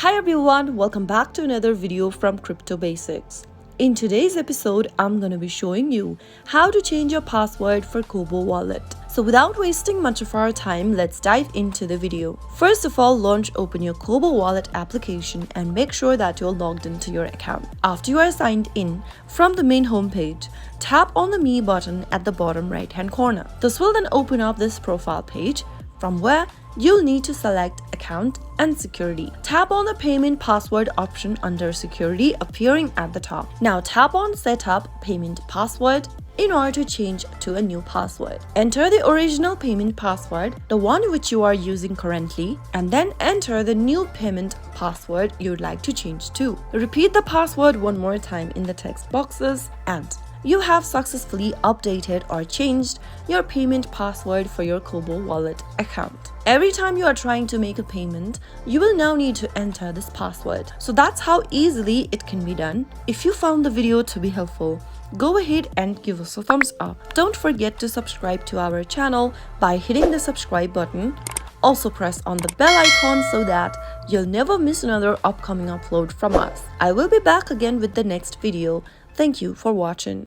Hi everyone, welcome back to another video from Crypto Basics. In today's episode, I'm going to be showing you how to change your password for Cobo wallet. So without wasting much of our time, let's dive into the video. First of all, open your Cobo wallet application and make sure that you're logged into your account. After you are signed in, from the main homepage, tap on the Me button at the bottom right hand corner. This will then open up this profile page, from where you'll need to select Account and Security. Tap on the Payment Password option under Security appearing at the top. Now tap on Setup Payment Password in order to change to a new password. Enter the original payment password, the one which you are using currently, and then enter the new payment password you'd like to change to. Repeat the password one more time in the text boxes and you have successfully updated or changed your payment password for your Cobo wallet account. Every time you are trying to make a payment, you will now need to enter this password. So that's how easily it can be done. If you found the video to be helpful, go ahead and give us a thumbs up. Don't forget to subscribe to our channel by hitting the subscribe button. Also press on the bell icon so that you'll never miss another upcoming upload from us. I will be back again with the next video. Thank you for watching.